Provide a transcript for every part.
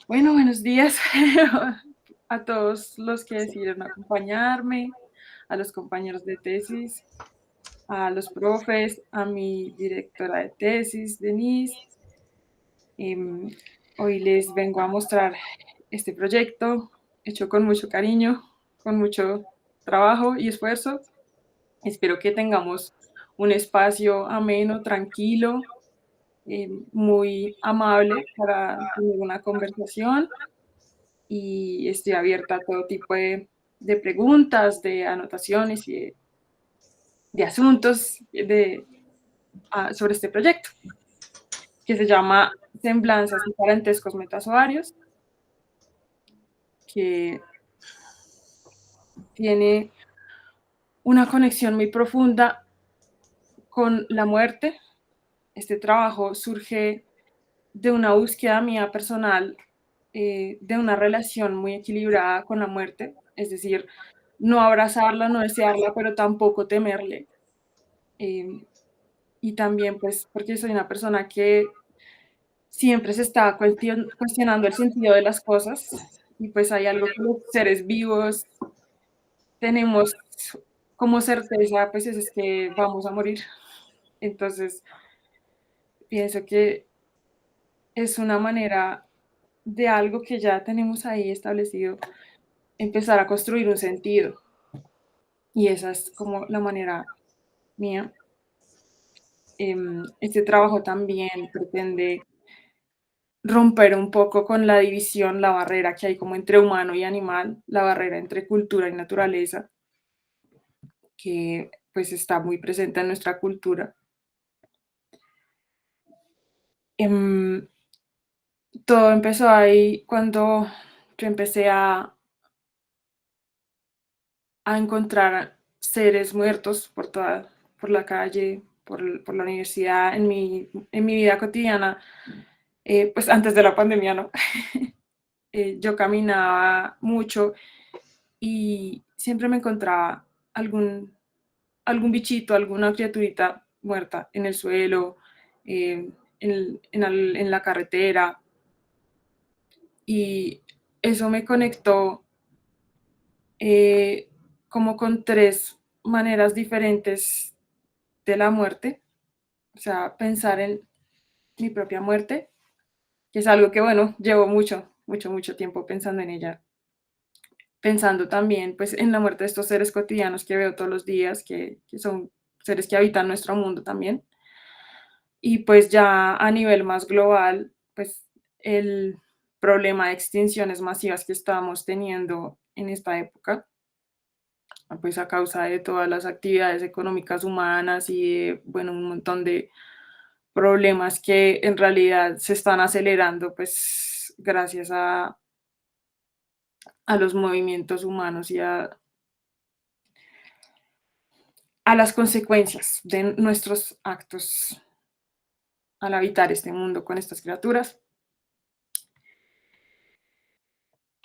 Bueno, buenos días a todos los que decidieron acompañarme, a los compañeros de tesis, a los profes, a mi directora de tesis, Denise. Em, Hoy les vengo a mostrar este proyecto hecho con mucho cariño, con mucho trabajo y esfuerzo. Espero que tengamos un espacio ameno, tranquilo, muy amable para tener una conversación y estoy abierta a todo tipo de preguntas, de anotaciones y de asuntos sobre este proyecto, que se llama Semblanzas y Parentescos Metazoarios, que tiene una conexión muy profunda con la muerte. Este trabajo surge de una búsqueda mía personal, de una relación muy equilibrada con la muerte, es decir, no abrazarla, no desearla, pero tampoco temerle. Eh, y también pues porque soy una persona que siempre se está cuestionando el sentido de las cosas y pues hay algo que los seres vivos tenemos como certeza, pues es que vamos a morir. Entonces pienso que es una manera de algo que ya tenemos ahí establecido, empezar a construir un sentido y esa es como la manera mía. Este trabajo también pretende romper un poco con la división, la barrera que hay como entre humano y animal, la barrera entre cultura y naturaleza, que pues está muy presente en nuestra cultura. Em, Todo empezó ahí cuando yo empecé a encontrar seres muertos por la calle, por la universidad, en mi vida cotidiana, pues antes de la pandemia, ¿no? Yo caminaba mucho y siempre me encontraba algún bichito, alguna criaturita muerta en el suelo, en la carretera. Y eso me conectó eh, como con tres maneras diferentes de la muerte. O sea, pensar en mi propia muerte, que es algo que, bueno, llevo mucho tiempo pensando en ella. Pensando también pues en la muerte de estos seres cotidianos que veo todos los días, que son seres que habitan nuestro mundo también. Y pues ya a nivel más global, pues el problema de extinciones masivas que estamos teniendo en esta época, pues a causa de todas las actividades económicas humanas y de, bueno, un montón de problemas que en realidad se están acelerando, pues gracias a los movimientos humanos y a las consecuencias de nuestros actos al habitar este mundo con estas criaturas.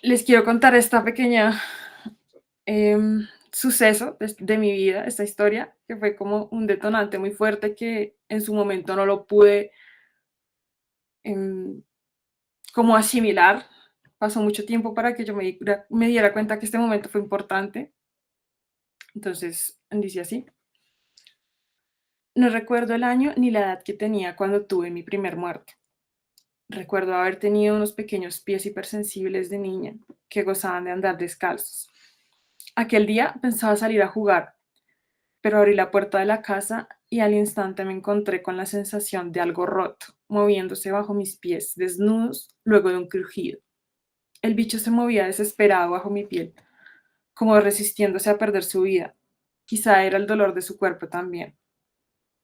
Les quiero contar esta pequeña suceso de mi vida, esta historia, que fue como un detonante muy fuerte que en su momento no lo pude em, como asimilar. Pasó mucho tiempo para que yo me diera cuenta que este momento fue importante. Entonces, dice así. No recuerdo el año ni la edad que tenía cuando tuve mi primer muerto. Recuerdo haber tenido unos pequeños pies hipersensibles de niña que gozaban de andar descalzos. Aquel día pensaba salir a jugar, pero abrí la puerta de la casa y al instante me encontré con la sensación de algo roto, moviéndose bajo mis pies, desnudos, luego de un crujido. El bicho se movía desesperado bajo mi piel, como resistiéndose a perder su vida. Quizá era el dolor de su cuerpo también.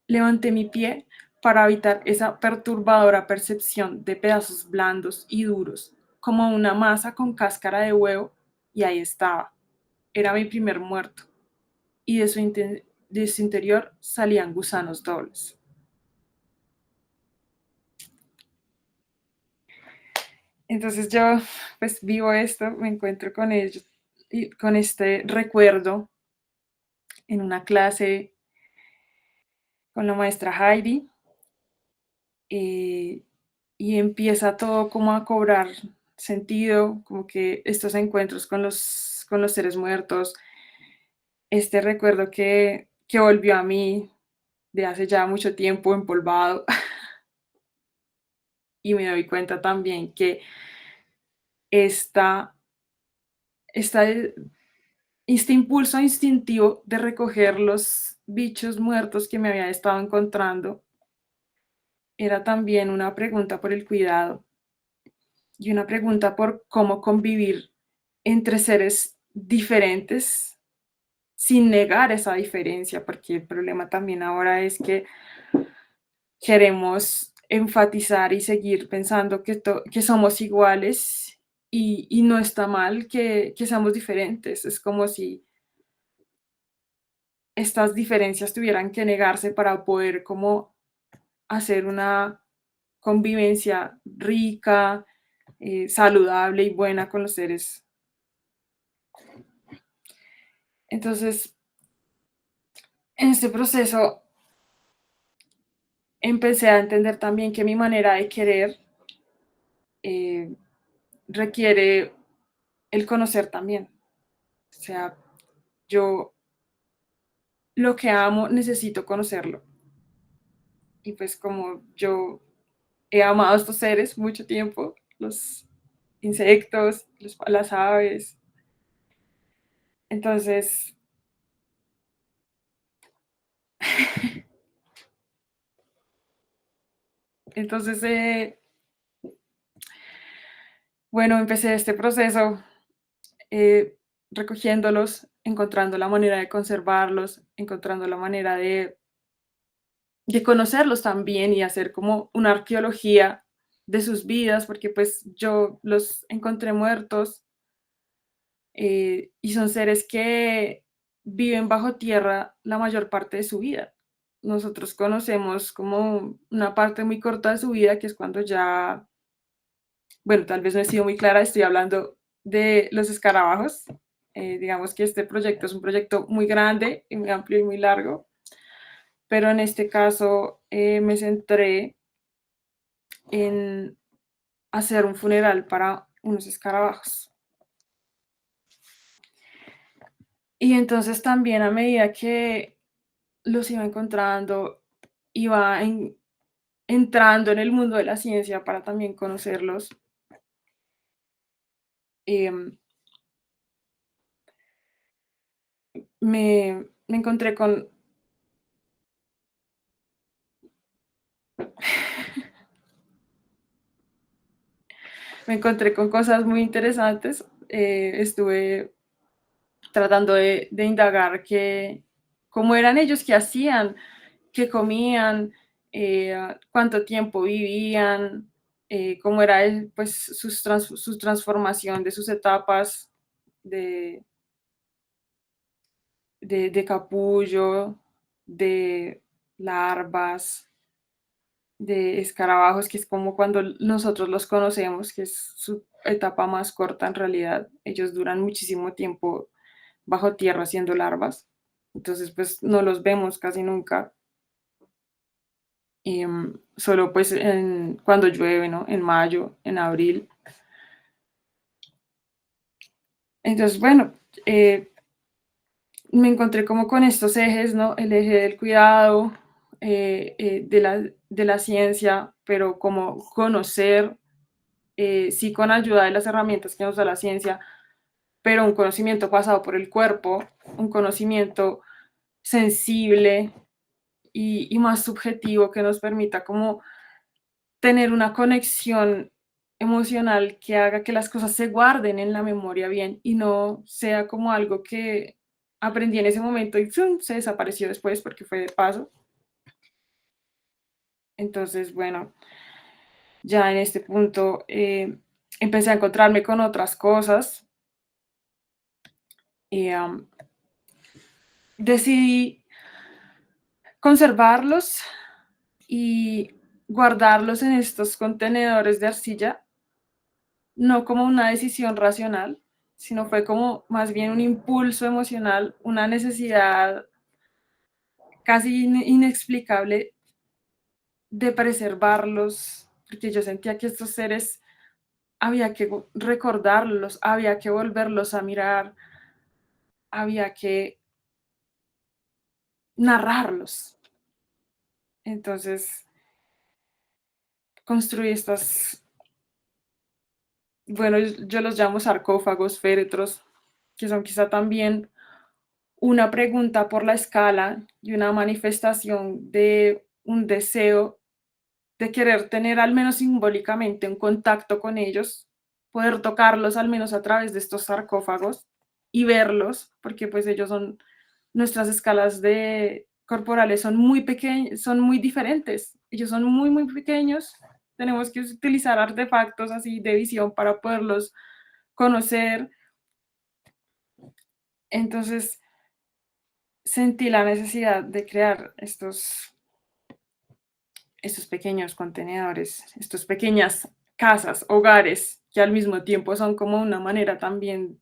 Levanté mi pie para evitar esa perturbadora percepción de pedazos blandos y duros, como una masa con cáscara de huevo, y ahí estaba. Era mi primer muerto, y de su interior salían gusanos dobles. Entonces yo pues vivo esto, me encuentro con ellos y con este recuerdo en una clase con la maestra Heidi, eh, y empieza todo como a cobrar sentido, como que estos encuentros con los seres muertos, este recuerdo que volvió a mí de hace ya mucho tiempo empolvado y me doy cuenta también que esta, esta, este impulso instintivo de recoger los bichos muertos que me había estado encontrando era también una pregunta por el cuidado y una pregunta por cómo convivir entre seres diferentes sin negar esa diferencia, porque el problema también ahora es que queremos enfatizar y seguir pensando que somos iguales y no está mal que seamos diferentes. Es como si estas diferencias tuvieran que negarse para poder como hacer una convivencia rica, saludable y buena con los seres. Entonces, en este proceso empecé a entender también que mi manera de querer eh, requiere el conocer también. O sea, yo lo que amo necesito conocerlo. Y pues como yo he amado a estos seres mucho tiempo, los insectos, las aves, entonces, entonces bueno, empecé este proceso eh, recogiéndolos, encontrando la manera de conservarlos, encontrando la manera de conocerlos también y hacer como una arqueología de sus vidas, porque pues yo los encontré muertos y son seres que viven bajo tierra la mayor parte de su vida. Nosotros conocemos como una parte muy corta de su vida, que es cuando ya, bueno, tal vez no he sido muy clara, estoy hablando de los escarabajos. Digamos que este proyecto es un proyecto muy grande y muy amplio y muy largo, pero en este caso me centré en hacer un funeral para unos escarabajos. Y entonces también a medida que los iba encontrando, iba entrando en el mundo de la ciencia para también conocerlos. em, me encontré con, me encontré con cosas muy interesantes. Estuve tratando de indagar cómo eran ellos, qué hacían, qué comían, cuánto tiempo vivían, cómo era pues, su transformación de sus etapas de, de capullo, de larvas, de escarabajos, que es como cuando nosotros los conocemos, que es su etapa más corta en realidad. Ellos duran muchísimo tiempo bajo tierra haciendo larvas. Entonces, pues no los vemos casi nunca. Solo pues cuando llueve, ¿no? En mayo, en abril. Entonces, bueno, me encontré como con estos ejes, ¿no? El eje del cuidado, de la ciencia, pero como conocer, sí con ayuda de las herramientas que nos da la ciencia, pero un conocimiento pasado por el cuerpo, un conocimiento sensible y más subjetivo que nos permita como tener una conexión emocional que haga que las cosas se guarden en la memoria bien y no sea como algo que aprendí en ese momento y ¡fum! Se desapareció después porque fue de paso. Entonces, bueno, ya en este punto empecé a encontrarme con otras cosas y decidí conservarlos y guardarlos en estos contenedores de arcilla, no como una decisión racional, sino fue como más bien un impulso emocional, una necesidad casi inexplicable de preservarlos, porque yo sentía que estos seres había que recordarlos, había que volverlos a mirar, había que narrarlos. Entonces, construí estas, bueno, yo los llamo sarcófagos, féretros, que son quizá también una pregunta por la escala y una manifestación de un deseo de querer tener al menos simbólicamente un contacto con ellos, poder tocarlos al menos a través de estos sarcófagos y verlos, porque pues ellos son, nuestras escalas de corporales son muy pequeñas, son muy diferentes, ellos son muy, muy pequeños, tenemos que utilizar artefactos así de visión para poderlos conocer. Entonces sentí la necesidad de crear estos pequeños contenedores, estas pequeñas casas, hogares, que al mismo tiempo son como una manera también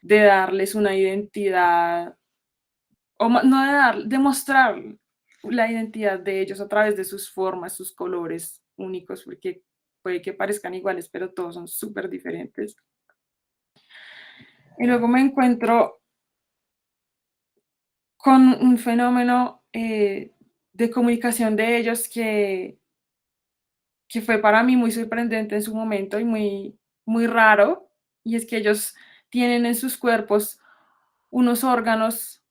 de darles una identidad, o no de dar, de mostrar la identidad de ellos a través de sus formas, sus colores únicos, porque puede que parezcan iguales, pero todos son súper diferentes. Y luego me encuentro con un fenómeno de comunicación de ellos que fue para mí muy sorprendente en su momento y muy, muy raro, y es que ellos tienen en sus cuerpos unos órganos,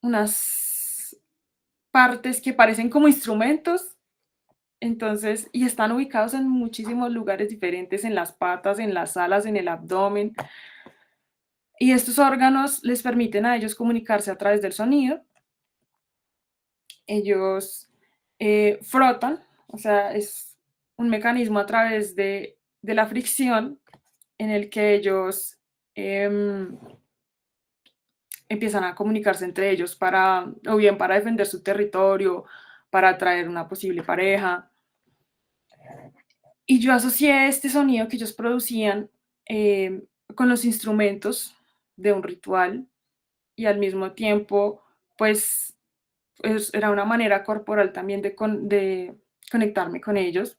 unas partes que parecen como instrumentos, entonces, y están ubicados en muchísimos lugares diferentes, en las patas, en las alas, en el abdomen, y estos órganos les permiten a ellos comunicarse a través del sonido. Ellos frotan, o sea, es un mecanismo a través de la fricción en el que ellos empiezan a comunicarse entre ellos para, o bien para defender su territorio, para atraer una posible pareja. Y yo asocié este sonido que ellos producían con los instrumentos de un ritual y al mismo tiempo, pues, era una manera corporal también de conectarme con ellos,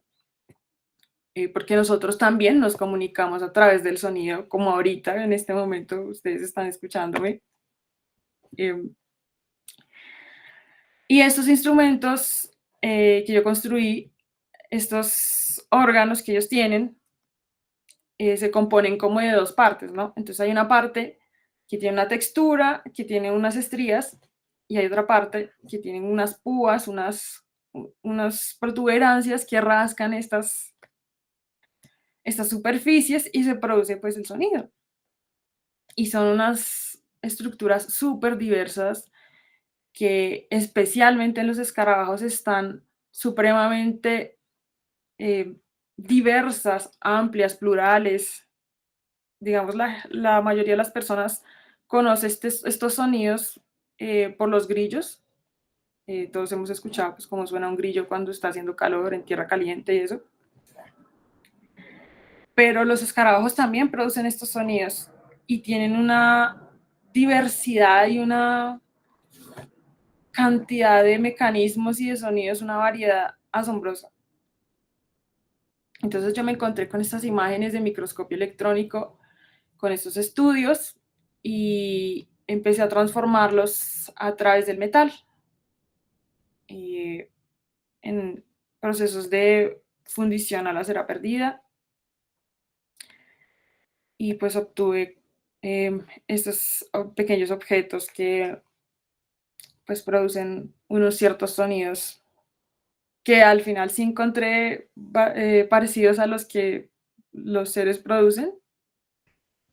porque nosotros también nos comunicamos a través del sonido, como ahorita, en este momento, ustedes están escuchándome. Y estos instrumentos que yo construí, estos órganos que ellos tienen, se componen como de dos partes, ¿no? Entonces hay una parte que tiene una textura, que tiene unas estrías, y hay otra parte que tiene unas púas, unas protuberancias que rascan estas superficies y se produce pues el sonido. Y son unas estructuras súper diversas que especialmente en los escarabajos están supremamente eh, diversas, amplias, plurales. Digamos, la mayoría de las personas conoce estos sonidos por los grillos. Todos hemos escuchado pues, cómo suena un grillo cuando está haciendo calor en tierra caliente y eso. Pero los escarabajos también producen estos sonidos y tienen una diversidad y una cantidad de mecanismos y de sonidos, una variedad asombrosa. Entonces yo me encontré con estas imágenes de microscopio electrónico, con estos estudios y empecé a transformarlos a través del metal en procesos de fundición a la cera perdida y pues obtuve estos pequeños objetos que pues producen unos ciertos sonidos que al final sí encontré parecidos a los que los seres producen.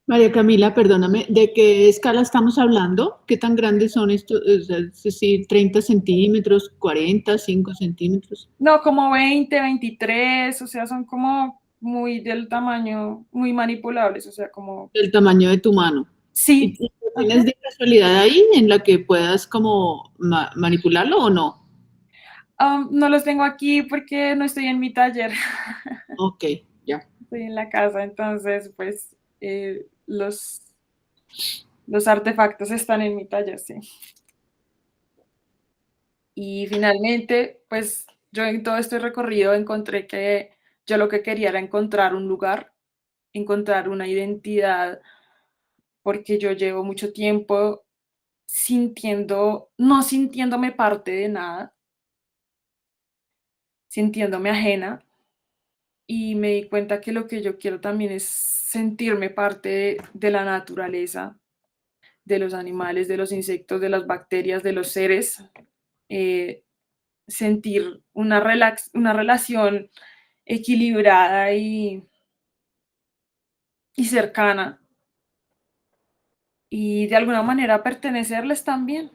María Camila, perdóname, ¿de qué escala estamos hablando? ¿Qué tan grandes son estos? Es decir, 30 centímetros, 40, 5 centímetros. No, como 20, 23, o sea, son como muy del tamaño, muy manipulables, o sea, como, Del tamaño de tu mano. sí, ¿Y lo tienes ajá. de casualidad ahí en la que puedas como manipularlo o no? No los tengo aquí porque no estoy en mi taller, Ok, ya. estoy en la casa, entonces, pues, los artefactos están en mi taller, sí. Y finalmente, pues, yo en todo este recorrido encontré que Yo lo que quería era encontrar un lugar, encontrar una identidad, porque yo llevo mucho tiempo no sintiéndome parte de nada, sintiéndome ajena, y me di cuenta que lo que yo quiero también es sentirme parte de la naturaleza, de los animales, de los insectos, de las bacterias, de los seres, eh, sentir una relación equilibrada y cercana, y de alguna manera pertenecerles también.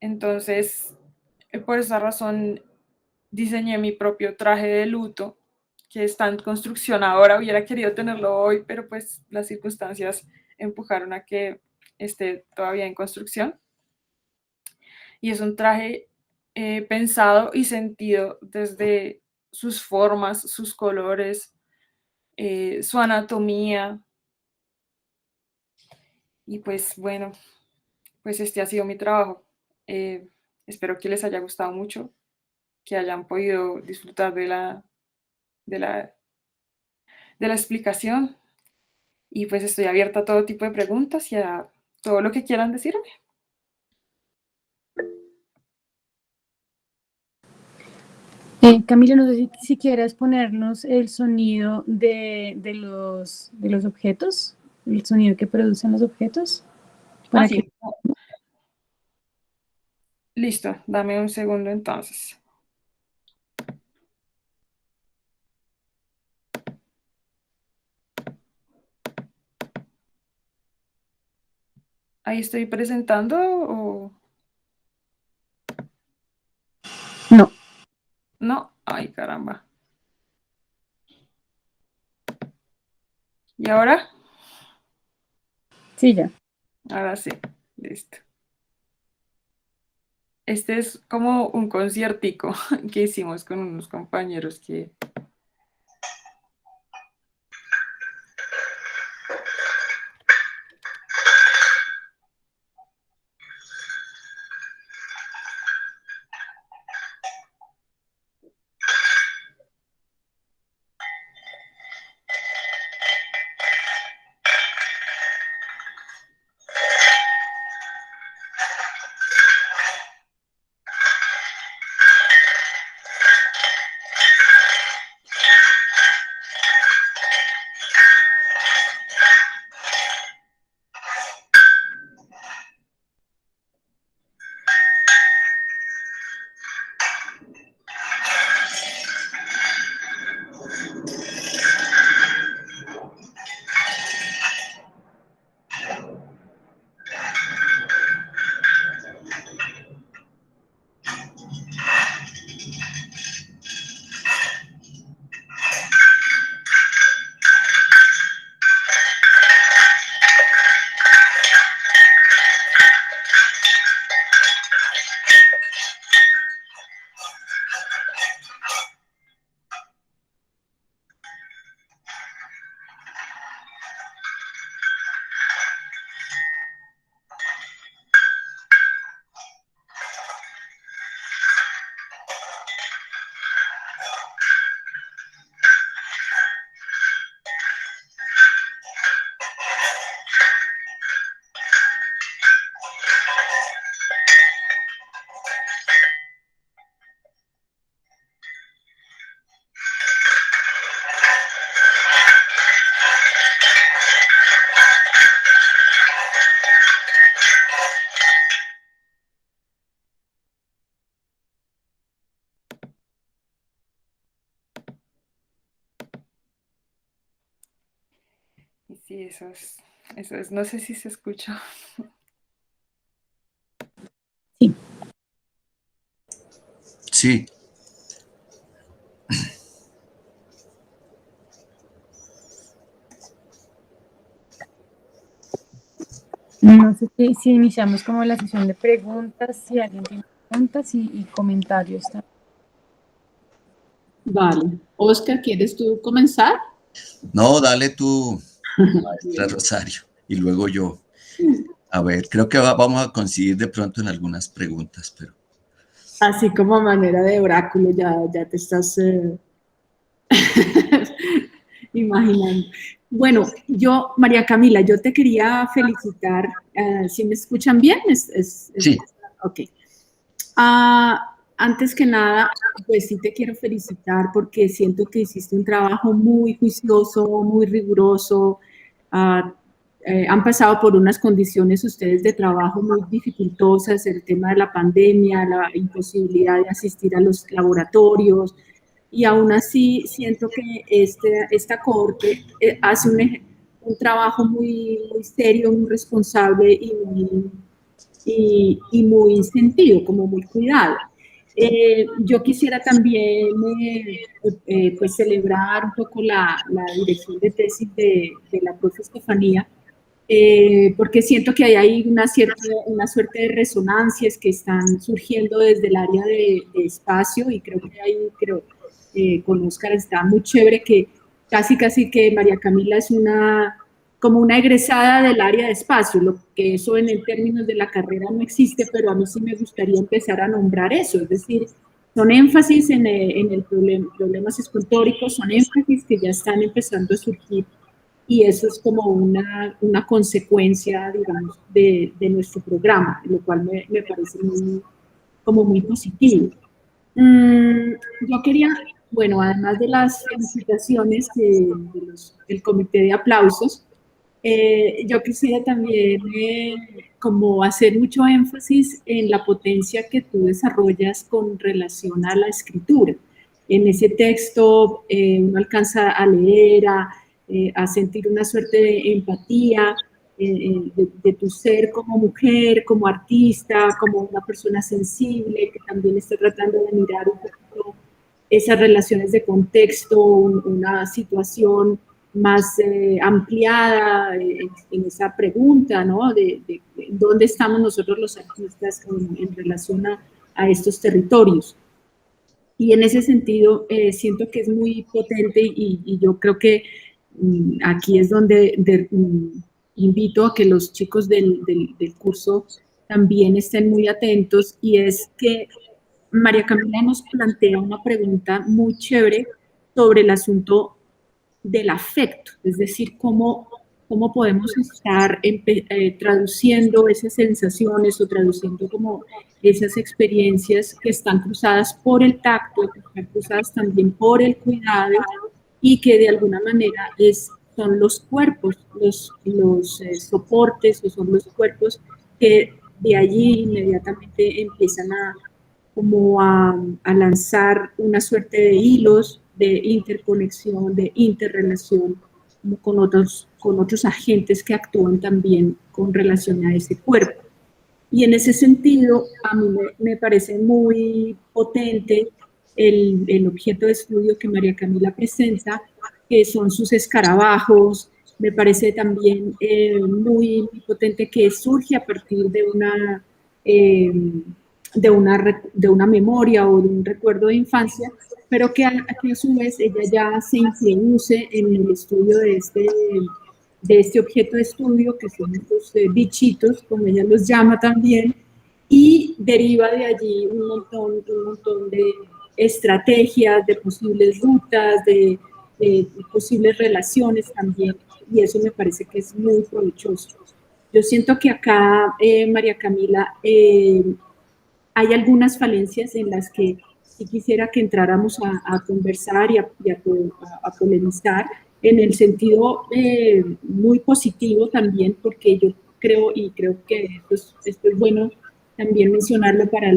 Entonces, por esa razón diseñé mi propio traje de luto, que está en construcción ahora. Hubiera querido tenerlo hoy, pero pues las circunstancias empujaron a que esté todavía en construcción. Y es un traje pensado y sentido desde sus formas, sus colores, su anatomía. Y pues bueno, pues este ha sido mi trabajo. Eh, Espero que les haya gustado mucho, que hayan podido disfrutar de la, de la explicación. Y pues estoy abierta a todo tipo de preguntas y a todo lo que quieran decirme. Camila, no sé si quieres ponernos el sonido de los objetos, el sonido que producen los objetos. Para Sí. que... Listo, dame un segundo entonces. Ahí estoy presentando o No. no. Ay, caramba. ¿Y ahora? Sí, ya. Ahora sí, listo. Este es como un conciertico que hicimos con unos compañeros que... Y sí, eso es, no sé si se escucha. Sí. Sí. No sé si iniciamos como la sesión de preguntas, si alguien tiene preguntas y comentarios. Vale. Oscar, ¿quieres tú comenzar? No, dale tú, maestra Rosario, y luego yo. A ver, creo que vamos a coincidir de pronto en algunas preguntas, pero... Así como a manera de oráculo, ya te estás Imaginando. Bueno, María Camila, yo te quería felicitar. ¿Sí me escuchan bien? Sí. Ok. Antes que nada, pues sí te quiero felicitar porque siento que hiciste un trabajo muy juicioso, muy riguroso. Han pasado por unas condiciones ustedes de trabajo muy dificultosas, el tema de la pandemia, la imposibilidad de asistir a los laboratorios, y aún así siento que esta cohorte hace un trabajo muy serio, muy responsable y muy sentido, como muy cuidado. Yo quisiera también pues celebrar un poco la dirección de tesis de la profe Estefanía, porque siento que hay una suerte de resonancias que están surgiendo desde el área de espacio, y creo que con Óscar está muy chévere que casi que María Camila es como una egresada del área de espacio, lo que eso en términos de la carrera no existe, pero a mí sí me gustaría empezar a nombrar eso, es decir, son énfasis en el problemas escultóricos, son énfasis que ya están empezando a surgir, y eso es como una consecuencia, digamos, de nuestro programa, lo cual me parece como muy positivo. Yo quería, bueno, además de las felicitaciones del comité de aplausos, yo quisiera también como hacer mucho énfasis en la potencia que tú desarrollas con relación a la escritura. En ese texto uno alcanza a leer, a sentir una suerte de empatía de tu ser como mujer, como artista, como una persona sensible que también está tratando de mirar un poquito esas relaciones de contexto, una situación más ampliada en esa pregunta, ¿no? De dónde estamos nosotros los artistas en relación a estos territorios. Y en ese sentido siento que es muy potente, y yo creo que aquí es donde invito a que los chicos del curso también estén muy atentos, y es que María Camila nos plantea una pregunta muy chévere sobre el asunto del afecto, es decir, cómo podemos estar traduciendo esas sensaciones o traduciendo como esas experiencias que están cruzadas por el tacto, que están cruzadas también por el cuidado, y que de alguna manera son los cuerpos, los soportes, o son los cuerpos que de allí inmediatamente empiezan a lanzar una suerte de hilos de interconexión, de interrelación con otros agentes que actúan también con relación a ese cuerpo. Y en ese sentido, a mí me parece muy potente el objeto de estudio que María Camila presenta, que son sus escarabajos. Me parece también muy potente que surge a partir de una memoria o de un recuerdo de infancia, pero que a su vez ella ya se introduce en el estudio de este objeto de estudio, que son los bichitos, como ella los llama también, y deriva de allí un montón de estrategias, de posibles rutas, de posibles relaciones también, y eso me parece que es muy provechoso. Yo siento que acá, María Camila, hay algunas falencias en las que sí quisiera que entráramos a conversar y a polemizar, en el sentido muy positivo también, porque yo creo que esto es bueno también mencionarlo para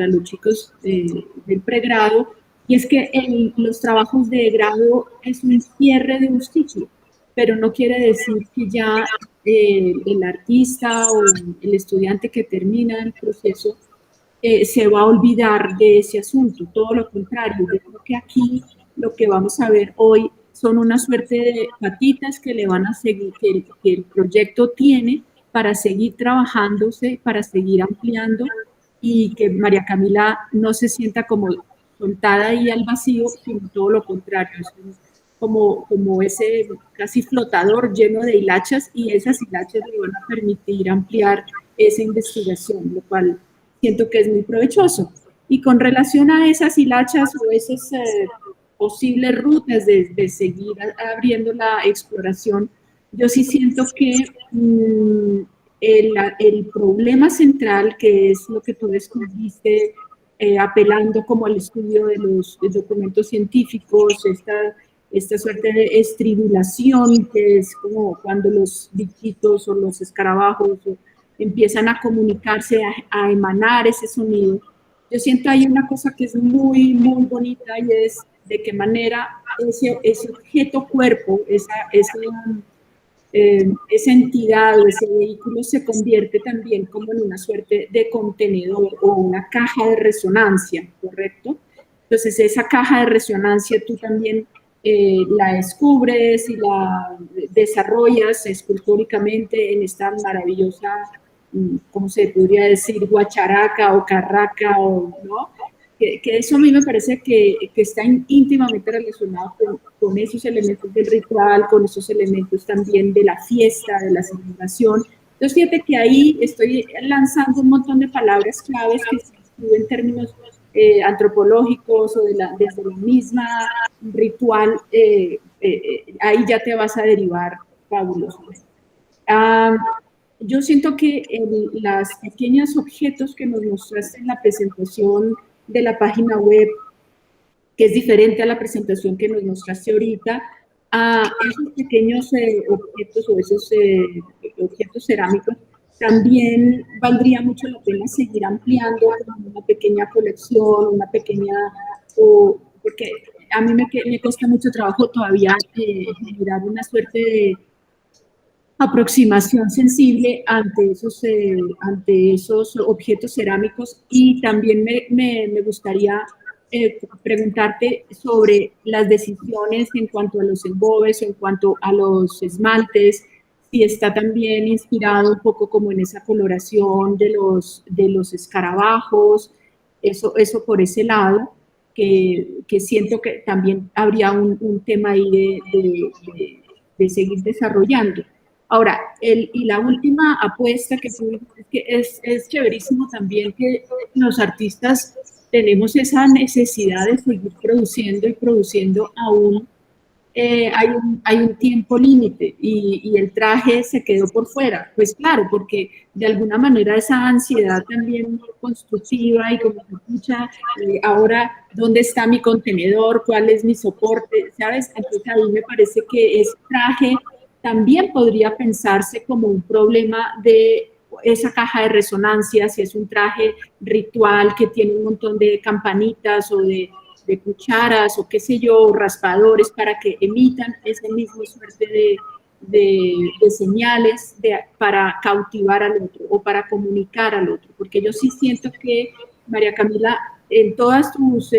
los chicos del pregrado, y es que los trabajos de grado es un cierre de un ciclo, pero no quiere decir que ya el artista o el estudiante que termina el proceso se va a olvidar de ese asunto, todo lo contrario. Yo creo que aquí lo que vamos a ver hoy son una suerte de patitas que le van a seguir, que el proyecto tiene para seguir trabajándose, para seguir ampliando, y que María Camila no se sienta como soltada ahí al vacío, sino todo lo contrario, es como ese casi flotador lleno de hilachas, y esas hilachas le van a permitir ampliar esa investigación, lo cual siento que es muy provechoso. Y con relación a esas hilachas o posibles rutas de seguir abriendo la exploración, yo sí siento que el problema central, que es lo que tú descubriste, apelando como al estudio de los documentos científicos, esta suerte de estridulación, que es como cuando los bichitos o los escarabajos empiezan a comunicarse, a emanar ese sonido. Yo siento ahí una cosa que es muy, muy bonita, y es de qué manera ese objeto cuerpo, esa entidad o ese vehículo se convierte también como en una suerte de contenedor o una caja de resonancia, ¿correcto? Entonces esa caja de resonancia tú también la descubres y la desarrollas escultóricamente en esta maravillosa, ¿cómo se podría decir? Guacharaca o carraca, ¿no? Que eso a mí me parece que está íntimamente relacionado con esos elementos del ritual, con esos elementos también de la fiesta, de la celebración. Entonces, fíjate que ahí estoy lanzando un montón de palabras claves que se escriben en términos antropológicos o desde la misma ritual, ahí ya te vas a derivar fabuloso. Yo siento que los pequeños objetos que nos mostraste en la presentación de la página web, que es diferente a la presentación que nos mostraste ahorita, esos pequeños objetos o esos objetos cerámicos, también valdría mucho la pena seguir ampliando una pequeña colección, una pequeña, porque a mí me cuesta mucho trabajo todavía generar una suerte de aproximación sensible ante esos objetos cerámicos, y también me gustaría preguntarte sobre las decisiones en cuanto a los embobes, en cuanto a los esmaltes, si está también inspirado un poco como en esa coloración de los escarabajos, eso por ese lado, que siento que también habría un tema ahí de seguir desarrollando. Ahora, y la última apuesta que es chéverísimo también, que los artistas tenemos esa necesidad de seguir produciendo y produciendo aún. Hay un tiempo límite y el traje se quedó por fuera. Pues claro, porque de alguna manera esa ansiedad también constructiva y como se escucha, ahora, ¿dónde está mi contenedor? ¿Cuál es mi soporte? ¿Sabes? Entonces a mí me parece que ese traje también podría pensarse como un problema de esa caja de resonancia, si es un traje ritual que tiene un montón de campanitas o de cucharas o qué sé yo, raspadores para que emitan ese mismo suerte de señales para cautivar al otro o para comunicar al otro. Porque yo sí siento que, María Camila, en todas tus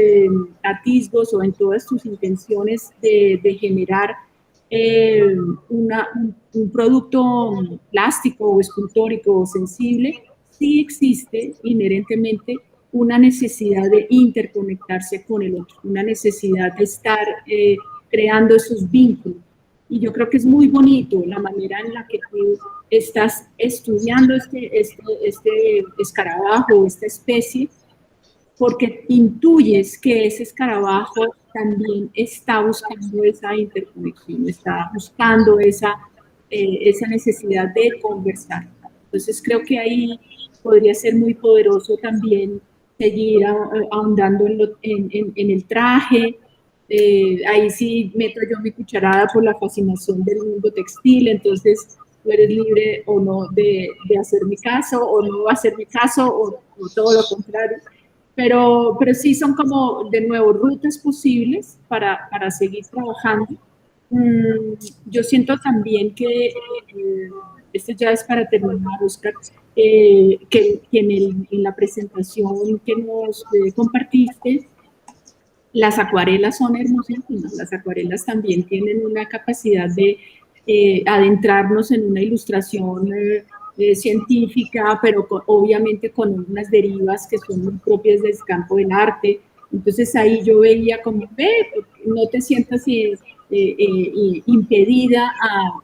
atisbos o en todas tus intenciones de generar un producto plástico o escultórico o sensible, sí existe inherentemente una necesidad de interconectarse con el otro, una necesidad de estar creando esos vínculos. Y yo creo que es muy bonito la manera en la que tú estás estudiando este escarabajo, esta especie, porque intuyes que ese escarabajo también está buscando esa interconexión, está buscando esa necesidad de conversar. Entonces creo que ahí podría ser muy poderoso también seguir ahondando en el traje. Ahí sí meto yo mi cucharada por la fascinación del mundo textil, entonces tú eres libre o no de hacer mi caso o no hacer mi caso o todo lo contrario. Pero sí son como, de nuevo, rutas posibles para seguir trabajando. Yo siento también que, esto ya es para terminar, Oscar, que en la presentación que nos compartiste, las acuarelas son hermosísimas. Las acuarelas también tienen una capacidad de adentrarnos en una ilustración científica, pero obviamente con unas derivas que son muy propias del campo del arte. Entonces ahí yo veía como, no te sientas impedida a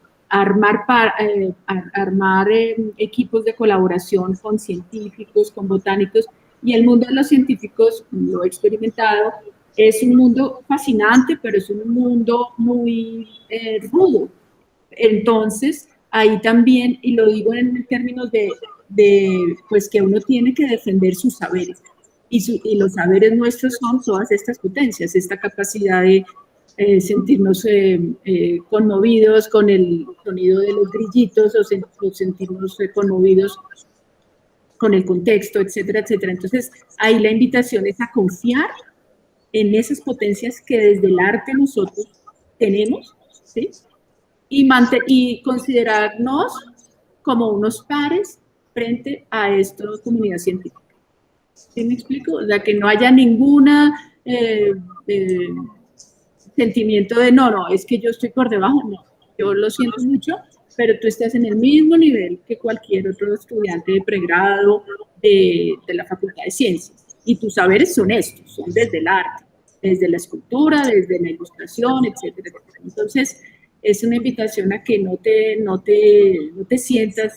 armar equipos de colaboración con científicos, con botánicos, y el mundo de los científicos, lo he experimentado, Es un mundo fascinante, pero es un mundo muy rudo. Entonces, ahí también, y lo digo en términos pues que uno tiene que defender sus saberes. Y los saberes nuestros son todas estas potencias, esta capacidad de sentirnos conmovidos con el sonido de los grillitos o sentirnos conmovidos con el contexto, etcétera, etcétera. Entonces, ahí la invitación es a confiar en esas potencias que desde el arte nosotros tenemos, ¿sí? Y considerarnos como unos pares frente a esta comunidad científica. ¿Sí me explico? O sea, que no haya ninguna sentimiento de no, es que yo estoy por debajo, no, yo lo siento mucho, pero tú estás en el mismo nivel que cualquier otro estudiante de pregrado de la Facultad de Ciencias. Y tus saberes son estos, son desde el arte, desde la escultura, desde la ilustración, etcétera, etcétera. Entonces, es una invitación a que no te sientas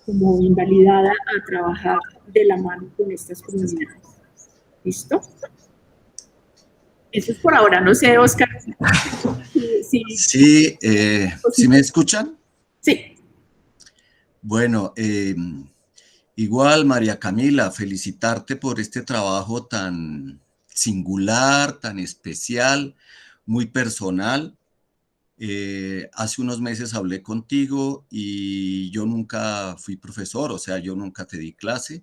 como invalidada a trabajar de la mano con estas comunidades. ¿Listo? Eso es por ahora, no sé, Oscar. Sí, ¿sí me escuchan? Sí. Bueno, igual María Camila, felicitarte por este trabajo tan singular, tan especial, muy personal. Hace unos meses hablé contigo y yo nunca fui profesor, o sea, yo nunca te di clase.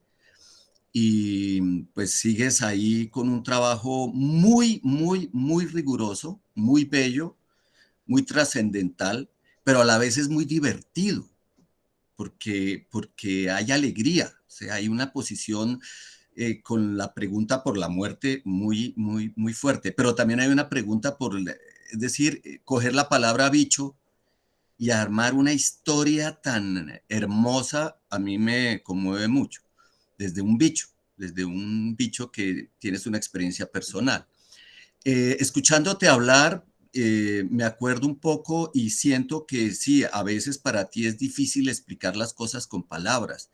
Y pues sigues ahí con un trabajo muy, muy, muy riguroso, muy bello, muy trascendental, pero a la vez es muy divertido, porque hay alegría, o sea, hay una posición con la pregunta por la muerte muy, muy, muy fuerte, pero también hay una pregunta es decir, coger la palabra bicho y armar una historia tan hermosa, a mí me conmueve mucho, desde un bicho que tienes una experiencia personal. Escuchándote hablar, me acuerdo un poco y siento que sí, a veces para ti es difícil explicar las cosas con palabras.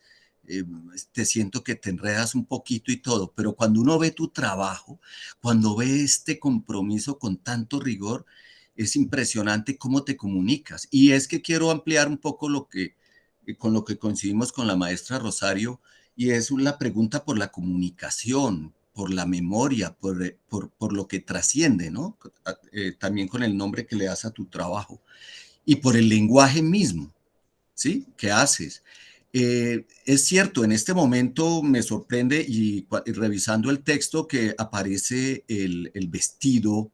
Te siento que te enredas un poquito y todo, pero cuando uno ve tu trabajo, cuando ve este compromiso con tanto rigor, es impresionante cómo te comunicas. Y es que quiero ampliar un poco con lo que coincidimos con la maestra Rosario, y es la pregunta por la comunicación, por la memoria, por lo que trasciende, ¿no? También con el nombre que le das a tu trabajo y por el lenguaje mismo, ¿sí? ¿Qué haces? Es cierto, en este momento me sorprende y revisando el texto que aparece el vestido,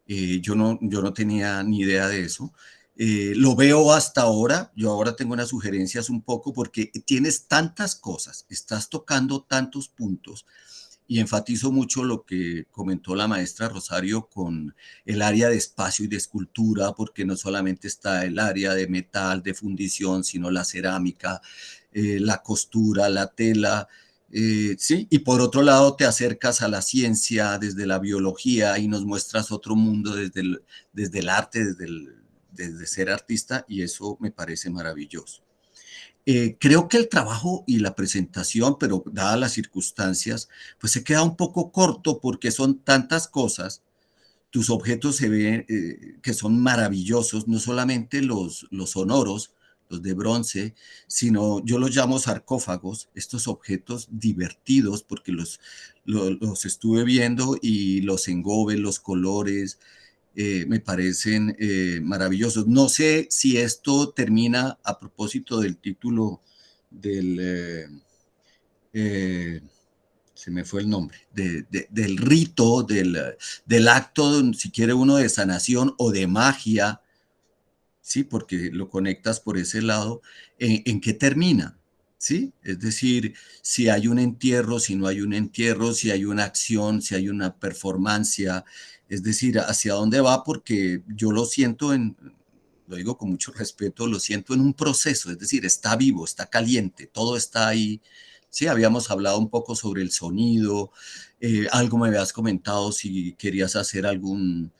yo no tenía ni idea de eso. Lo veo hasta ahora, yo ahora tengo unas sugerencias un poco porque tienes tantas cosas, estás tocando tantos puntos y enfatizo mucho lo que comentó la maestra Rosario con el área de espacio y de escultura, porque no solamente está el área de metal, de fundición, sino la cerámica, la costura, la tela, sí, y por otro lado te acercas a la ciencia desde la biología y nos muestras otro mundo desde el arte, desde ser artista, y eso me parece maravilloso. Creo que el trabajo y la presentación, pero dadas las circunstancias, pues se queda un poco corto porque son tantas cosas. Tus objetos se ven que son maravillosos, no solamente los sonoros, los de bronce, sino yo los llamo sarcófagos, estos objetos divertidos, porque los estuve viendo y los engobes, los colores, me parecen maravillosos. No sé si esto termina a propósito del título del, se me fue el nombre, del rito, del acto, si quiere uno, de sanación o de magia, ¿sí? Porque lo conectas por ese lado, ¿en qué termina? ¿Sí? Es decir, si hay un entierro, si no hay un entierro, si hay una acción, si hay una performance, es decir, hacia dónde va, porque yo lo siento lo digo con mucho respeto, lo siento en un proceso, es decir, está vivo, está caliente, todo está ahí. Sí, habíamos hablado un poco sobre el sonido, algo me habías comentado si querías hacer alguna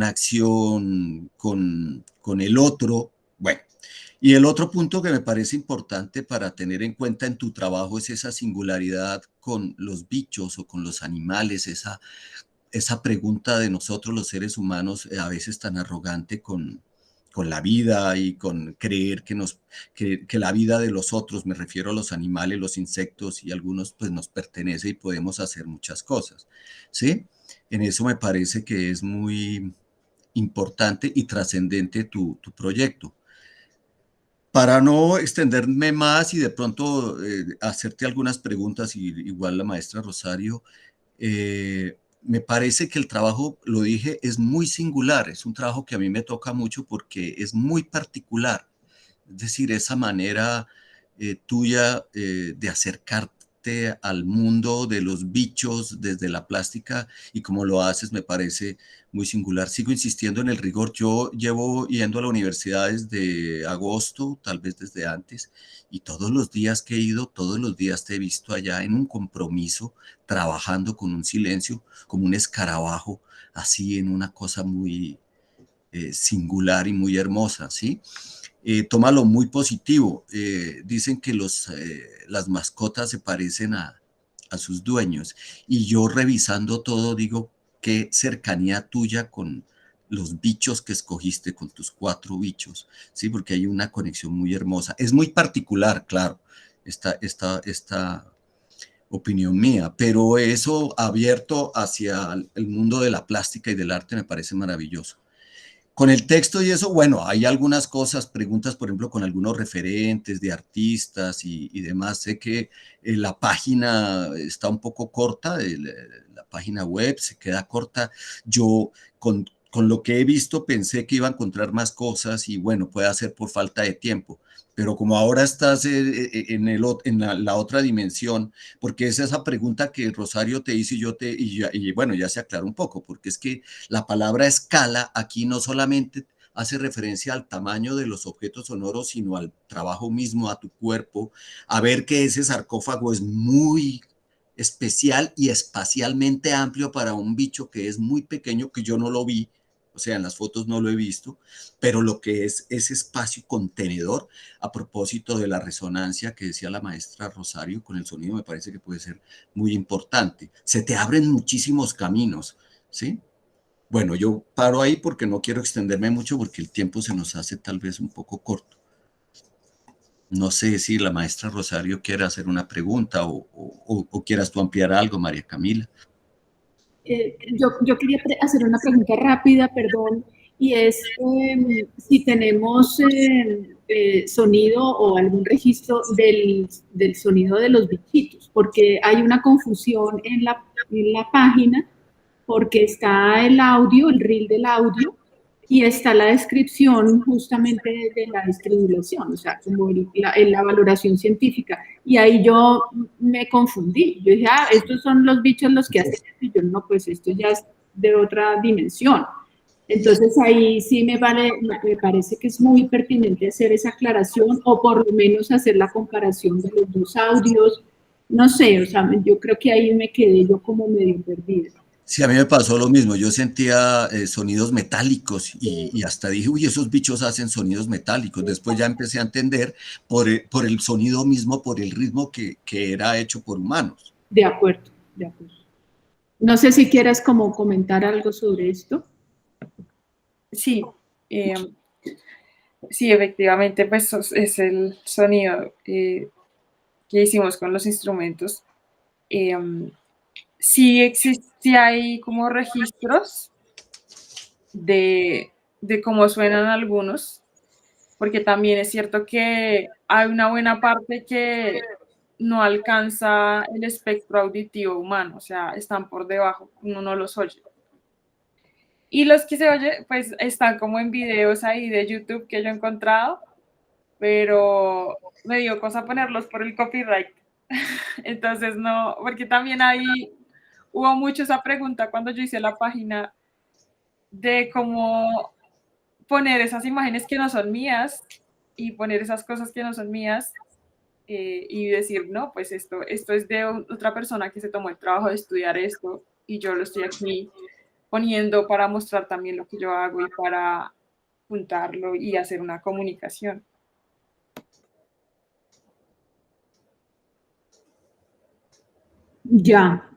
acción con el otro. Bueno, y el otro punto que me parece importante para tener en cuenta en tu trabajo es esa singularidad con los bichos o con los animales, esa pregunta de nosotros los seres humanos, a veces tan arrogante con la vida y con creer que la vida de los otros, me refiero a los animales, los insectos y algunos, pues nos pertenece y podemos hacer muchas cosas, ¿sí? En eso me parece que es muy importante y trascendente tu proyecto. Para no extenderme más y de pronto hacerte algunas preguntas, y igual la maestra Rosario, me parece que el trabajo, lo dije, es muy singular, es un trabajo que a mí me toca mucho porque es muy particular, es decir, esa manera tuya de acercarte al mundo de los bichos desde la plástica y como lo haces me parece muy singular. Sigo insistiendo en el rigor. Yo llevo yendo a la universidad desde agosto, tal vez desde antes, y todos los días que he ido, todos los días te he visto allá en un compromiso, trabajando con un silencio, como un escarabajo, así en una cosa muy singular y muy hermosa, ¿sí? Tómalo muy positivo. Dicen que las mascotas se parecen a sus dueños y yo revisando todo digo qué cercanía tuya con los bichos que escogiste, con tus 4 bichos, ¿sí? Porque hay una conexión muy hermosa. Es muy particular, claro, esta opinión mía, pero eso abierto hacia el mundo de la plástica y del arte me parece maravilloso. Con el texto y eso, bueno, hay algunas cosas, preguntas, por ejemplo, con algunos referentes de artistas y demás. Sé que la página está un poco corta, la página web se queda corta. Yo con lo que he visto pensé que iba a encontrar más cosas y bueno, puede ser por falta de tiempo. Pero como ahora estás en la otra dimensión, porque es esa pregunta que Rosario te hizo y bueno, ya se aclaró un poco, porque es que la palabra escala aquí no solamente hace referencia al tamaño de los objetos sonoros, sino al trabajo mismo, a tu cuerpo, a ver que ese sarcófago es muy especial y espacialmente amplio para un bicho que es muy pequeño, que yo no lo vi, o sea, en las fotos no lo he visto, pero lo que es ese espacio contenedor, a propósito de la resonancia que decía la maestra Rosario con el sonido, me parece que puede ser muy importante. Se te abren muchísimos caminos, ¿sí? Bueno, yo paro ahí porque no quiero extenderme mucho porque el tiempo se nos hace tal vez un poco corto. No sé si la maestra Rosario quiere hacer una pregunta o quieras tú ampliar algo, María Camila. Yo quería hacer una pregunta rápida, perdón, y es si tenemos sonido o algún registro del sonido de los bichitos, porque hay una confusión en la página, porque está el audio, el reel del audio, y está la descripción justamente de la distribución, o sea, como la valoración científica. Y ahí yo me confundí. Yo dije, ah, estos son los bichos los que hacen esto. Y yo, no, pues esto ya es de otra dimensión. Entonces ahí sí me parece que es muy pertinente hacer esa aclaración o por lo menos hacer la comparación de los dos audios. No sé, o sea, yo creo que ahí me quedé yo como medio perdida. Sí, a mí me pasó lo mismo. Yo sentía sonidos metálicos y hasta dije, uy, esos bichos hacen sonidos metálicos. Después ya empecé a entender por el sonido mismo, por el ritmo que era hecho por humanos. De acuerdo, de acuerdo. No sé si quieras como comentar algo sobre esto. Sí, sí, efectivamente, pues es el sonido que hicimos con los instrumentos. Sí, sí hay como registros de cómo suenan algunos, porque también es cierto que hay una buena parte que no alcanza el espectro auditivo humano, o sea, están por debajo, uno no los oye. Y los que se oye, pues están como en videos ahí de YouTube que yo he encontrado, pero me dio cosa ponerlos por el copyright. Entonces no, porque también ahí hubo mucho esa pregunta cuando yo hice la página de cómo poner esas imágenes que no son mías y poner esas cosas que no son mías y decir, no, pues esto es de otra persona que se tomó el trabajo de estudiar esto y yo lo estoy aquí poniendo para mostrar también lo que yo hago y para juntarlo y hacer una comunicación. Ya.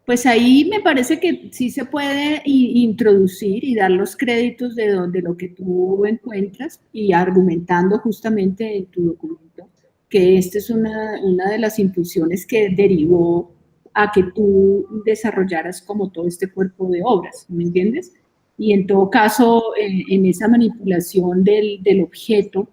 Pues ahí me parece que sí se puede introducir y dar los créditos de lo que tú encuentras y argumentando justamente en tu documento que esta es una de las intuiciones que derivó a que tú desarrollaras como todo este cuerpo de obras, ¿me entiendes? Y en todo caso, en esa manipulación del objeto,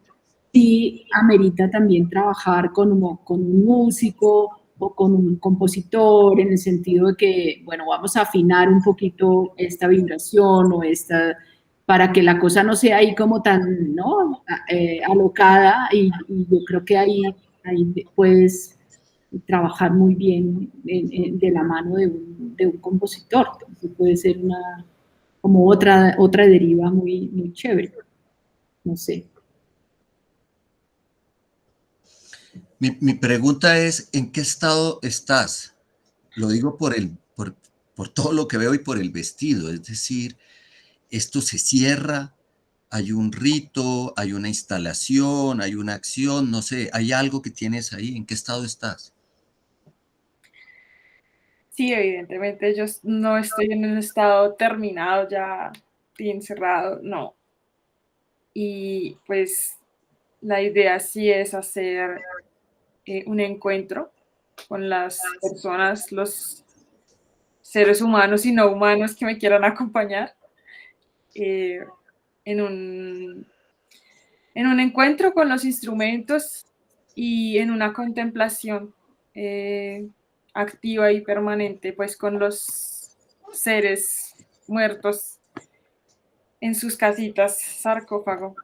sí amerita también trabajar con un músico o con un compositor, en el sentido de que, bueno, vamos a afinar un poquito esta vibración o esta, para que la cosa no sea ahí como tan, ¿no? Alocada, y yo creo que ahí puedes trabajar muy bien de la mano de un compositor. Entonces puede ser como otra deriva muy, muy chévere. No sé. Mi pregunta es, ¿en qué estado estás? Lo digo por todo lo que veo y por el vestido, es decir, esto se cierra, hay un rito, hay una instalación, hay una acción, no sé, hay algo que tienes ahí, ¿en qué estado estás? Sí, evidentemente yo no estoy en un estado terminado ya, bien cerrado, no. Y pues la idea sí es hacer un encuentro con las personas, los seres humanos y no humanos que me quieran acompañar eh, en, un, en un encuentro con los instrumentos y en una contemplación activa y permanente, pues con los seres muertos en sus casitas, sarcófago.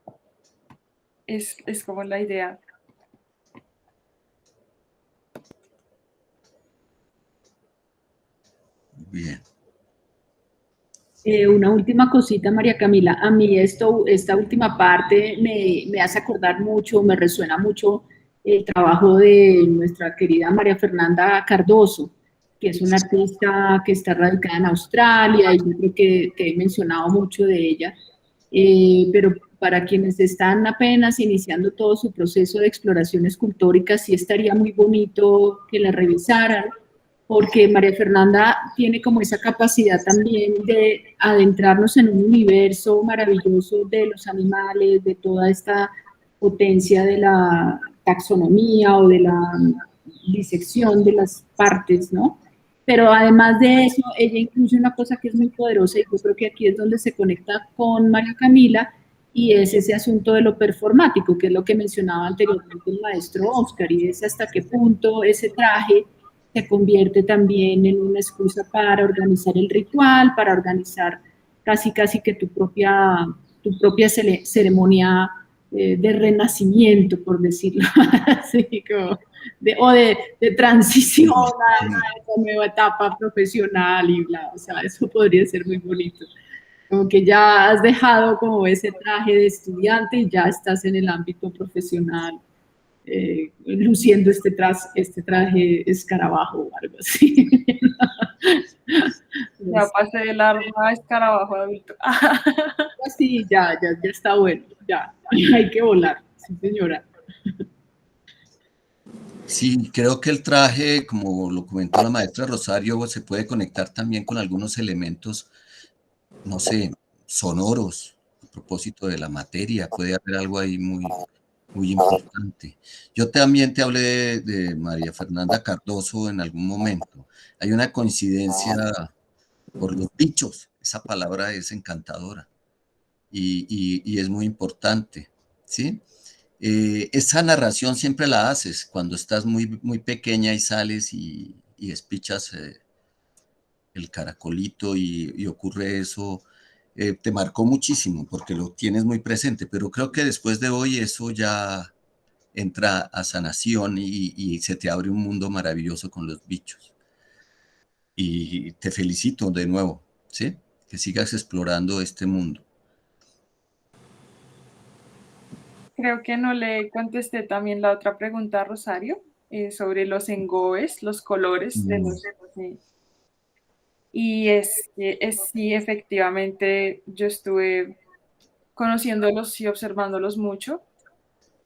Es como la idea. Bien. Una última cosita, María Camila. A mí esta última parte me hace acordar mucho, me resuena mucho el trabajo de nuestra querida María Fernanda Cardoso, que es una artista que está radicada en Australia, y yo creo que he mencionado mucho de ella. Pero para quienes están apenas iniciando todo su proceso de exploración escultórica, sí estaría muy bonito que la revisaran, porque María Fernanda tiene como esa capacidad también de adentrarnos en un universo maravilloso de los animales, de toda esta potencia de la taxonomía o de la disección de las partes, ¿no? Pero además de eso, ella incluye una cosa que es muy poderosa, y yo creo que aquí es donde se conecta con María Camila, y es ese asunto de lo performático, que es lo que mencionaba anteriormente el maestro Oscar, y es hasta qué punto ese traje se convierte también en una excusa para organizar el ritual, para organizar casi que tu propia ceremonia de renacimiento, por decirlo así, o de transición a esa nueva etapa profesional y bla, o sea, eso podría ser muy bonito. Como que ya has dejado como ese traje de estudiante y ya estás en el ámbito profesional, luciendo este traje escarabajo o algo así. Ya pasé del arma a escarabajo adulto. Así, ya está bueno, ya, hay que volar, sí señora. Sí, creo que el traje, como lo comentó la maestra Rosario, se puede conectar también con algunos elementos, no sé, sonoros, a propósito de la materia, puede haber algo ahí muy importante. Yo también te hablé de María Fernanda Cardoso en algún momento. Hay una coincidencia por los bichos, esa palabra es encantadora y es muy importante, ¿sí? Esa narración siempre la haces cuando estás muy pequeña y sales y despichas el caracolito y ocurre eso. Te marcó muchísimo porque lo tienes muy presente, pero creo que después de hoy eso ya entra a sanación y se te abre un mundo maravilloso con los bichos. Y te felicito de nuevo, ¿sí? Que sigas explorando este mundo. Creo que no le contesté también la otra pregunta a Rosario sobre los engobes, los colores de los... Y sí, efectivamente, yo estuve conociéndolos y observándolos mucho.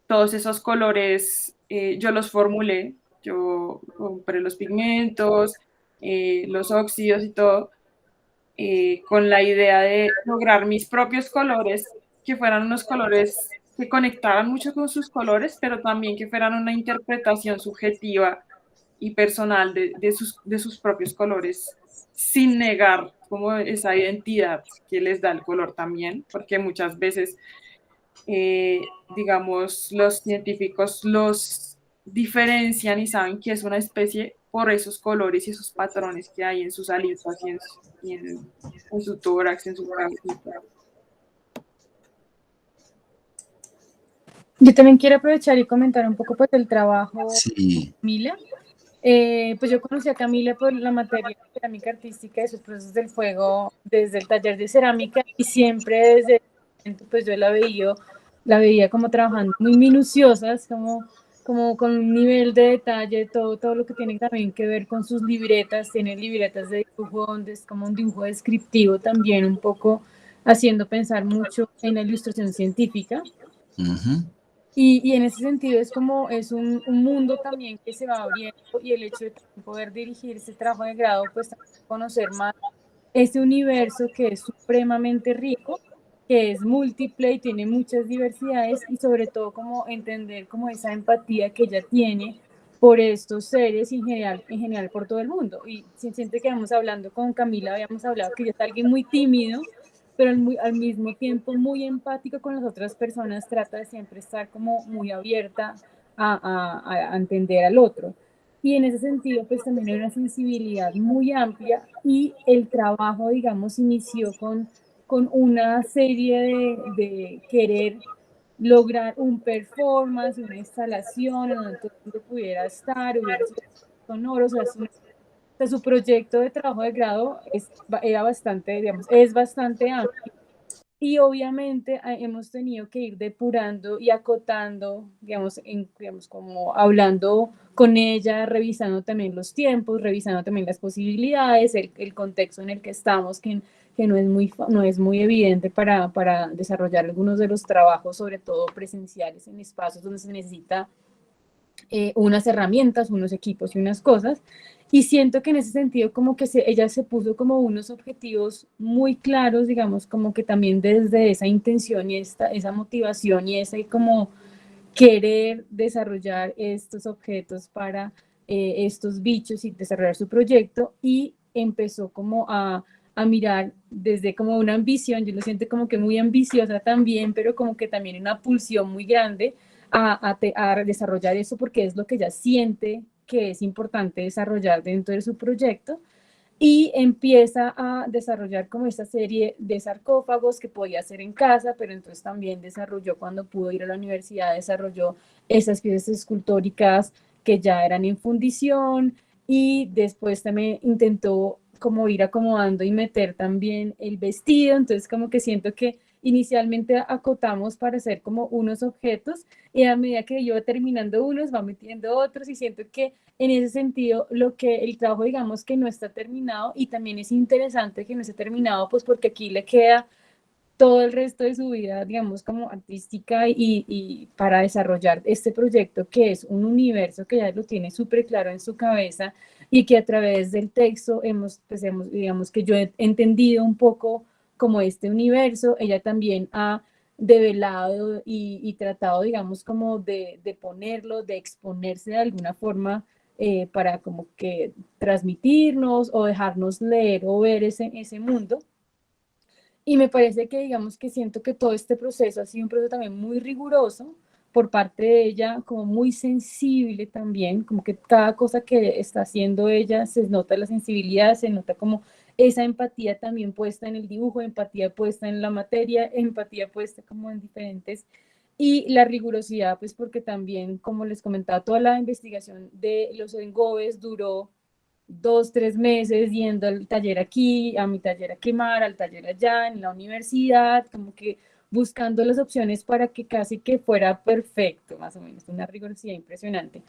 Todos esos colores yo los formulé, yo compré los pigmentos, los óxidos y todo, con la idea de lograr mis propios colores, que fueran unos colores que conectaran mucho con sus colores, pero también que fueran una interpretación subjetiva y personal de sus propios colores, sin negar como esa identidad que les da el color también, porque muchas veces, digamos, los científicos los diferencian y saben que es una especie por esos colores y esos patrones que hay en sus alitas en su tórax, en su cabeza. Yo también quiero aprovechar y comentar un poco pues el trabajo Sí. de Camila. Pues yo conocí a Camila por la materia de cerámica artística y sus procesos del fuego desde el taller de cerámica, y siempre desde ese momento pues yo la veía como trabajando muy minuciosas, como con un nivel de detalle, todo lo que tiene también que ver con sus libretas. Tiene libretas de dibujo donde es como un dibujo descriptivo también, un poco haciendo pensar mucho en la ilustración científica. Uh-huh. Y en ese sentido es como es un mundo también que se va abriendo, y el hecho de poder dirigir ese trabajo de grado, pues conocer más este universo que es supremamente rico, que es múltiple y tiene muchas diversidades, y sobre todo como entender como esa empatía que ella tiene por estos seres y en general por todo el mundo. Y siente que vamos hablando con Camila, habíamos hablado que ella es alguien muy tímido, pero al mismo tiempo muy empático con las otras personas, trata de siempre estar como muy abierta a entender al otro. Y en ese sentido, pues también hay una sensibilidad muy amplia, y el trabajo, digamos, inició con una serie de querer lograr un performance, una instalación en donde todo el mundo pudiera estar, hubiera sonoros, o sea, su proyecto de trabajo de grado era bastante, digamos, es bastante amplio, y obviamente hemos tenido que ir depurando y acotando, digamos, como hablando con ella, revisando también los tiempos, revisando también las posibilidades, el contexto en el que estamos, que no es muy evidente para desarrollar algunos de los trabajos, sobre todo presenciales, en espacios donde se necesita unas herramientas, unos equipos y unas cosas. Y siento que en ese sentido como que ella se puso como unos objetivos muy claros, digamos, como que también desde esa intención y esa motivación y ese como querer desarrollar estos objetos para estos bichos y desarrollar su proyecto, y empezó como a mirar desde como una ambición, yo lo siento como que muy ambiciosa también, pero como que también una pulsión muy grande a desarrollar eso, porque es lo que ella siente que es importante desarrollar dentro de su proyecto. Y empieza a desarrollar como esta serie de sarcófagos que podía hacer en casa, pero entonces también desarrolló, cuando pudo ir a la universidad, desarrolló esas piezas escultóricas que ya eran en fundición, y después también intentó como ir acomodando y meter también el vestido. Entonces como que siento que inicialmente acotamos para hacer como unos objetos, y a medida que yo terminando unos va metiendo otros, y siento que en ese sentido el trabajo, digamos, que no está terminado, y también es interesante que no esté terminado, pues porque aquí le queda todo el resto de su vida, digamos, como artística, y para desarrollar este proyecto, que es un universo que ya lo tiene súper claro en su cabeza, y que a través del texto digamos que yo he entendido un poco como este universo. Ella también ha develado y tratado, digamos, como de ponerlo, de exponerse de alguna forma, para como que transmitirnos o dejarnos leer o ver ese mundo. Y me parece que, digamos, que siento que todo este proceso ha sido un proceso también muy riguroso por parte de ella, como muy sensible también, como que cada cosa que está haciendo ella se nota la sensibilidad, se nota como esa empatía también puesta en el dibujo, empatía puesta en la materia, empatía puesta como en diferentes, y la rigurosidad, pues porque también, como les comentaba, toda la investigación de los engobes duró 2, 3 meses yendo al taller aquí, a mi taller a quemar, al taller allá, en la universidad, como que buscando las opciones para que casi que fuera perfecto, más o menos, una rigurosidad impresionante.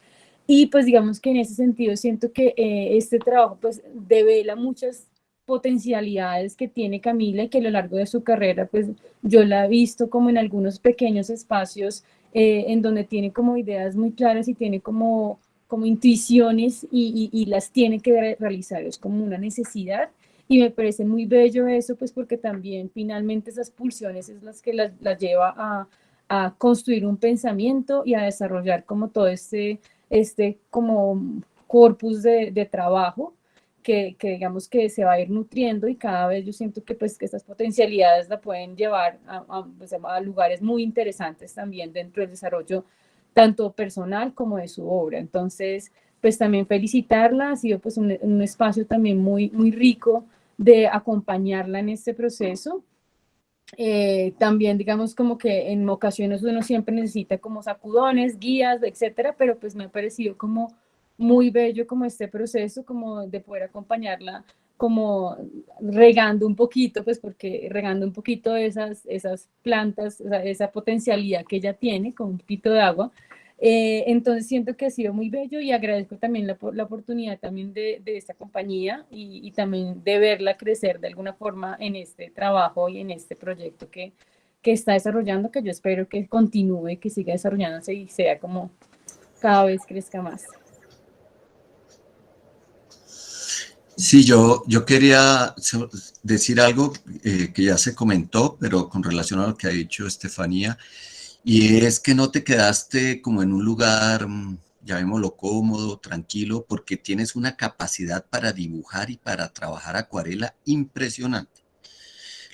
Y pues digamos que en ese sentido siento que este trabajo pues devela muchas potencialidades que tiene Camila, y que a lo largo de su carrera pues yo la he visto como en algunos pequeños espacios en donde tiene como ideas muy claras y tiene como como intuiciones y las tiene que realizar, es como una necesidad. Y me parece muy bello eso, pues porque también finalmente esas pulsiones es las que las lleva a construir un pensamiento y a desarrollar como todo este como corpus de trabajo que digamos que se va a ir nutriendo y cada vez yo siento que pues que estas potencialidades la pueden llevar pues, a lugares muy interesantes también dentro del desarrollo tanto personal como de su obra. Entonces, pues también felicitarla, ha sido pues un espacio también muy, muy rico de acompañarla en este proceso. También digamos como que en ocasiones uno siempre necesita como sacudones, guías, etcétera, pero pues me ha parecido como muy bello como este proceso, como de poder acompañarla, como regando un poquito, pues porque regando un poquito esas plantas, esa potencialidad que ella tiene con un poquito de agua. Entonces siento que ha sido muy bello y agradezco también la oportunidad también de esta compañía y también de verla crecer de alguna forma en este trabajo y en este proyecto que está desarrollando, que yo espero que continúe, que siga desarrollándose y sea como cada vez crezca más. Sí, yo quería decir algo que ya se comentó, pero con relación a lo que ha dicho Estefanía, y es que no te quedaste como en un lugar, llamémoslo cómodo, tranquilo, porque tienes una capacidad para dibujar y para trabajar acuarela impresionante.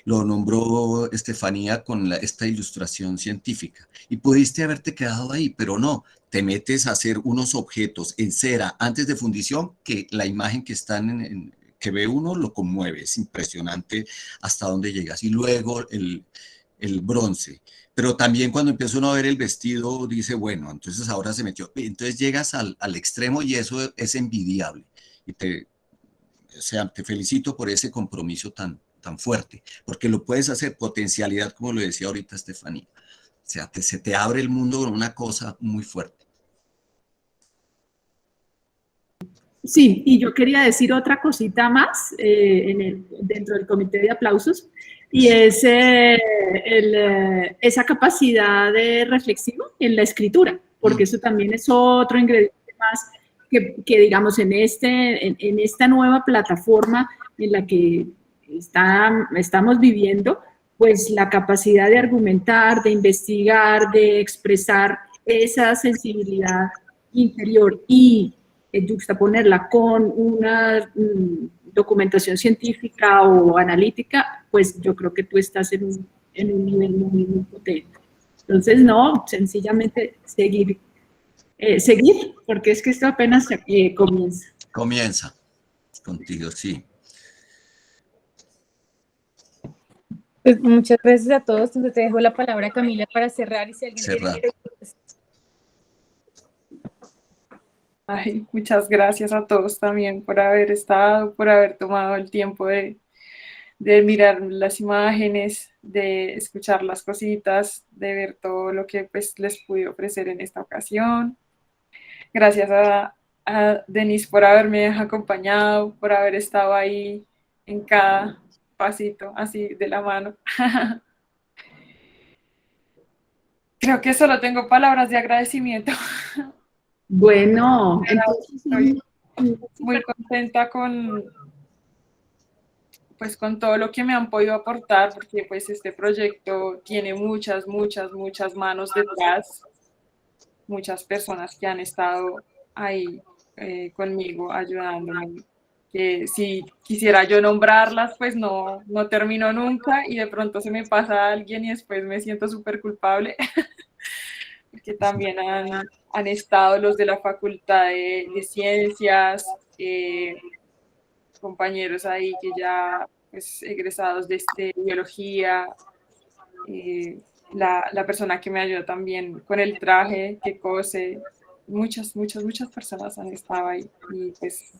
Lo nombró Estefanía con esta ilustración científica. Y pudiste haberte quedado ahí, pero no, te metes a hacer unos objetos en cera antes de fundición que la imagen que están que ve uno lo conmueve, es impresionante hasta dónde llegas. Y luego el bronce. Pero también cuando empieza uno a ver el vestido, dice, bueno, entonces ahora se metió. Entonces llegas al extremo y eso es envidiable. Y o sea, te felicito por ese compromiso tan fuerte, porque lo puedes hacer, potencialidad, como lo decía ahorita Estefanía. O sea, se te abre el mundo con una cosa muy fuerte. Sí, y yo quería decir otra cosita más dentro del comité de aplausos, y es esa capacidad de reflexivo en la escritura, porque eso también es otro ingrediente más que digamos, en esta nueva plataforma en la que estamos viviendo, pues la capacidad de argumentar, de investigar, de expresar esa sensibilidad interior y juxtaponerla con una documentación científica o analítica, pues yo creo que tú estás en un nivel muy, muy potente. Entonces, no, sencillamente seguir, porque es que esto apenas comienza. Comienza contigo, sí. Pues muchas gracias a todos. Entonces te dejo la palabra, Camila, para cerrar y si alguien Cerrar. quiere... Ay, muchas gracias a todos también por haber estado, por haber tomado el tiempo de mirar las imágenes, de escuchar las cositas, de ver todo lo que pues, les pude ofrecer en esta ocasión. Gracias a Denise por haberme acompañado, por haber estado ahí en cada pasito así de la mano. Creo que solo tengo palabras de agradecimiento. Bueno, entonces estoy muy contenta pues con todo lo que me han podido aportar, porque pues este proyecto tiene muchas manos detrás, muchas personas que han estado ahí conmigo ayudándome, que si quisiera yo nombrarlas, pues no termino nunca y de pronto se me pasa a alguien y después me siento súper culpable, porque también han estado los de la Facultad de Ciencias, compañeros ahí que ya pues, egresados de biología, la persona que me ayuda también con el traje que cose, muchas personas han estado ahí y pues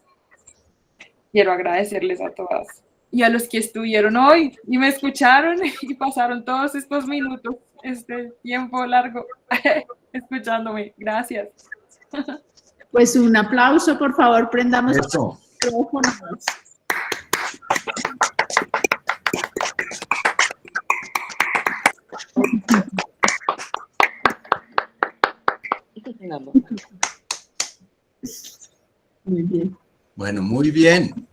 quiero agradecerles a todas y a los que estuvieron hoy y me escucharon y pasaron todos estos minutos, este tiempo largo escuchándome. Gracias. pues un aplauso, por favor, prendamos Eso. los micrófonos. Muy bien. Bueno, muy bien.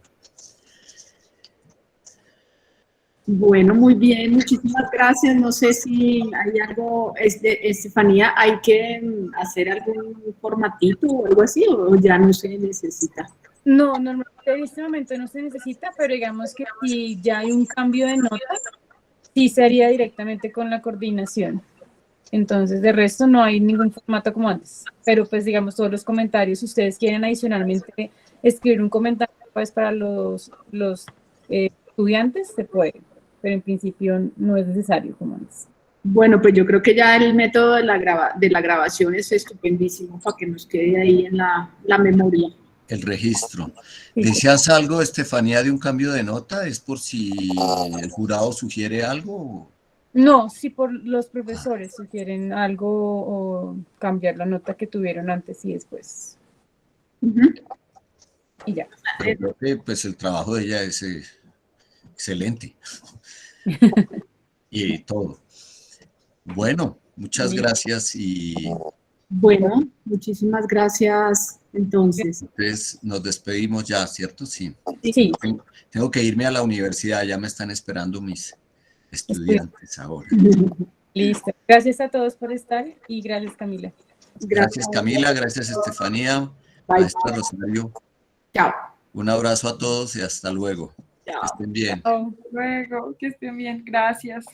Bueno, muy bien, muchísimas gracias. No sé si hay algo, Estefanía, hay que hacer algún formatito o algo así, o ya no se necesita. No, normalmente en este momento no se necesita, pero digamos que si ya hay un cambio de nota, sí sería directamente con la coordinación. Entonces, de resto no hay ningún formato como antes. Pero pues digamos todos los comentarios, si ustedes quieren adicionalmente escribir un comentario pues para los estudiantes, se puede. Pero en principio no es necesario como antes. Bueno, pues yo creo que ya el método de la grabación es estupendísimo para que nos quede ahí en la memoria. El registro. Sí. ¿Deseas algo, Estefanía, de un cambio de nota? ¿Es por si el jurado sugiere algo? No, si por los profesores sugieren algo o cambiar la nota que tuvieron antes y después. Ujú. Y ya. Pero creo que pues, el trabajo de ella es excelente. Y todo. Bueno, muchas gracias y Bueno, muchísimas gracias entonces. pues, nos despedimos ya, ¿cierto? Sí. Sí, Tengo que irme a la universidad, ya me están esperando mis estudiantes ahora. listo. Gracias a todos por estar y gracias, Camila. Gracias, Camila, gracias, Estefanía, Bye. maestra Rosario. Chao. Un abrazo a todos y hasta luego. Chao. Que estén bien. Chao. Luego, que estén bien. Gracias.